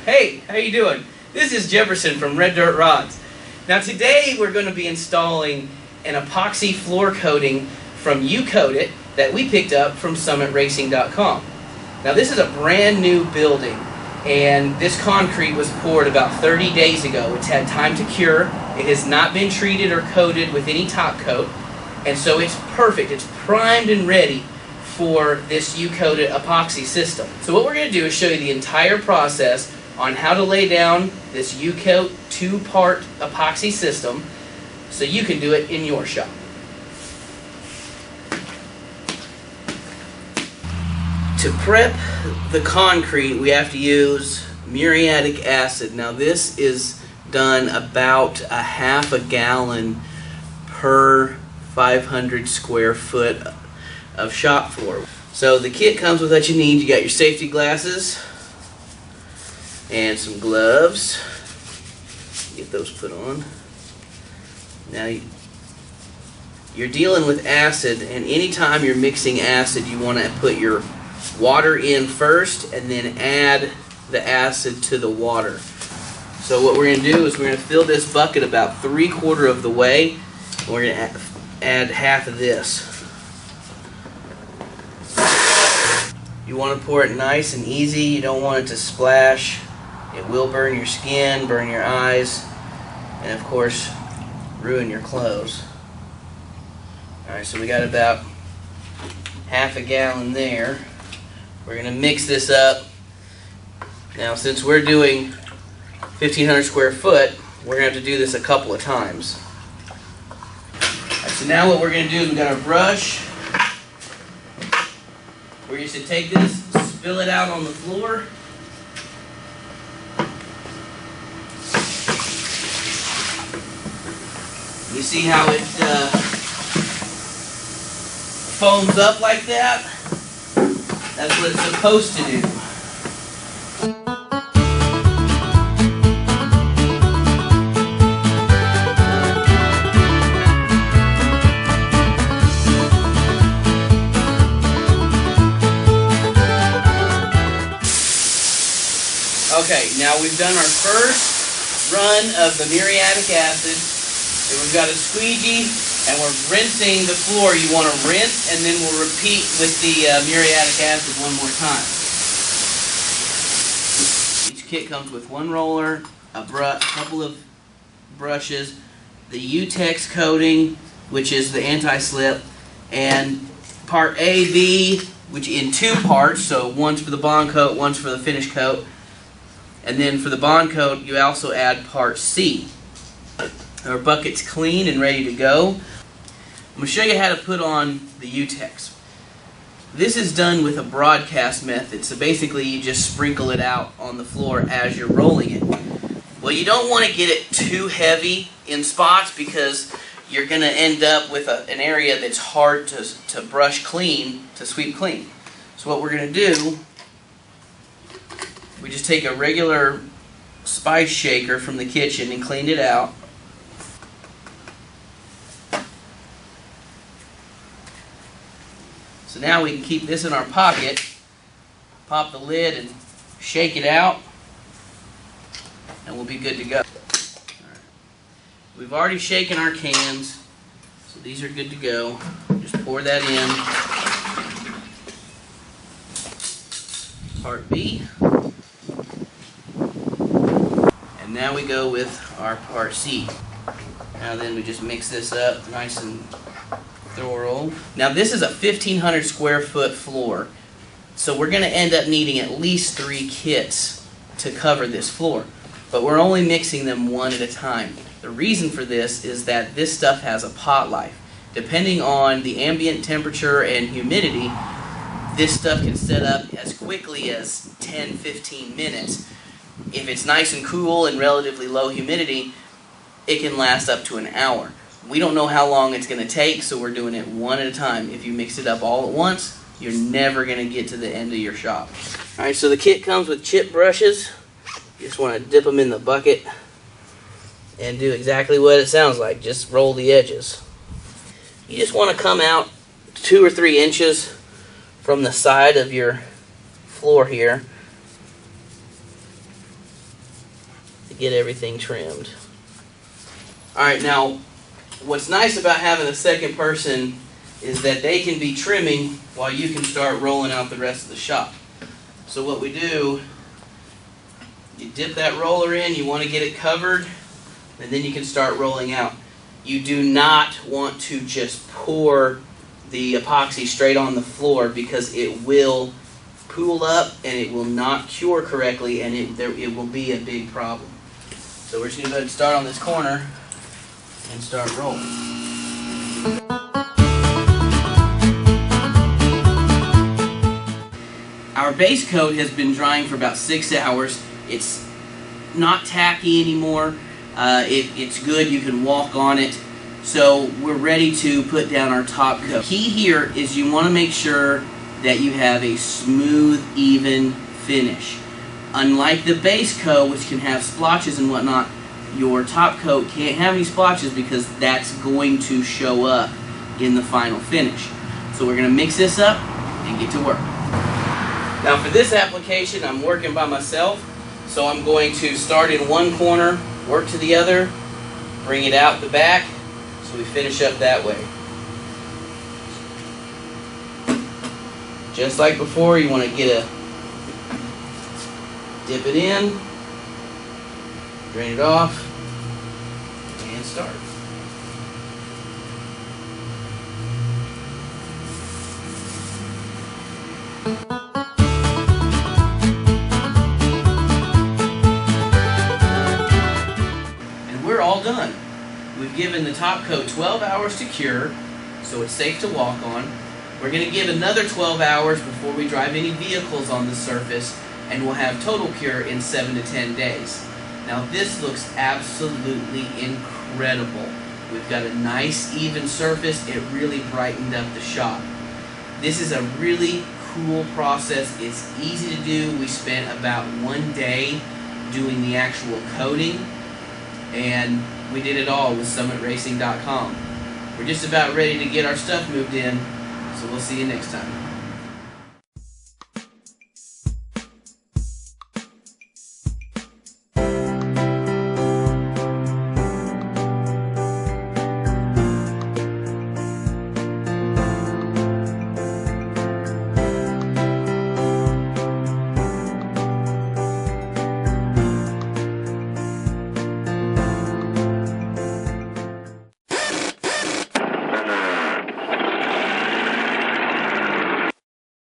Hey, how you doing? This is Jefferson from Red Dirt Rods. Now today we're going to be installing an epoxy floor coating from U-Coat-It that we picked up from summitracing.com. Now this is a brand new building, and this concrete was poured about 30 days ago. It's had time to cure. It has not been treated or coated with any top coat, and so it's perfect. It's primed and ready for this U-Coat-It epoxy system. So what we're going to do is show you the entire process on how to lay down this U-Coat two-part epoxy system so you can do it in your shop. To prep the concrete, we have to use muriatic acid. Now this is done about a half a gallon per 500 square foot of shop floor. So the kit comes with what you need. You got your safety glasses and some gloves. Get those put on. Now you're dealing with acid, and anytime you're mixing acid you want to put your water in first and then add the acid to the water. So what we're going to do is we're going to fill this bucket about 3/4 of the way, and we're going to add half of this. You want to pour it nice and easy. You don't want it to splash. It will burn your skin, burn your eyes, and of course ruin your clothes. Alright, so we got about half a gallon there. We're going to mix this up. Now since we're doing 1,500 square foot, we're going to have to do this a couple of times. Alright, so now what we're going to do is we've got our brush. We're just going to take this, spill it out on the floor. You see how it foams up like that? That's what it's supposed to do. Okay, now we've done our first run of the muriatic acid. And we've got a squeegee, and we're rinsing the floor. You want to rinse, and then we'll repeat with the muriatic acid one more time. Each kit comes with one roller, a couple of brushes, the U-Tex coating, which is the anti-slip, and part A, B, which in two parts, so one's for the bond coat, one's for the finish coat. And then for the bond coat, you also add part C. Our bucket's clean and ready to go. I'm going to show you how to put on the U-Tex. This is done with a broadcast method, so basically you just sprinkle it out on the floor as you're rolling it. Well, you don't want to get it too heavy in spots because you're going to end up with an area that's hard to brush clean, to sweep clean. So what we're going to do, we just take a regular spice shaker from the kitchen and clean it out. So now we can keep this in our pocket, pop the lid and shake it out, and we'll be good to go. Right. We've already shaken our cans, so these are good to go. Just pour that in. Part B. And now we go with our part C. Now then we just mix this up nice and thorough. Now this is a 1,500 square foot floor, so we're going to end up needing at least 3 kits to cover this floor, but we're only mixing them one at a time. The reason for this is that this stuff has a pot life. Depending on the ambient temperature and humidity, this stuff can set up as quickly as 10-15 minutes. If it's nice and cool and relatively low humidity, it can last up to an hour. We don't know how long it's going to take, so we're doing it one at a time. If you mix it up all at once, you're never going to get to the end of your shop. Alright, so the kit comes with chip brushes. You just want to dip them in the bucket and do exactly what it sounds like. Just roll the edges. You just want to come out 2 or 3 inches from the side of your floor here. get everything trimmed. Alright, now what's nice about having a second person is that they can be trimming while you can start rolling out the rest of the shop. So what we do, you dip that roller in, you want to get it covered, and then you can start rolling out. You do not want to just pour the epoxy straight on the floor because it will pool up and it will not cure correctly, and it will be a big problem. So we're just going to go ahead and start on this corner and start rolling. Our base coat has been drying for about 6 hours. It's not tacky anymore. It's good. You can walk on it. So we're ready to put down our top coat. Key here is you want to make sure that you have a smooth, even finish. Unlike the base coat, which can have splotches and whatnot, your top coat can't have any splotches because that's going to show up in the final finish. So we're going to mix this up and get to work. Now for this application, I'm working by myself, so I'm going to start in one corner, work to the other, bring it out the back, so we finish up that way. Just like before, you want to dip it in, drain it off, and start. And we're all done. We've given the top coat 12 hours to cure, so it's safe to walk on. We're going to give another 12 hours before we drive any vehicles on the surface, and we'll have total cure in 7 to 10 days. Now this looks absolutely incredible. We've got a nice even surface. It really brightened up the shop. This is a really cool process. It's easy to do. We spent about 1 day doing the actual coating, and we did it all with summitracing.com. We're just about ready to get our stuff moved in, so we'll see you next time.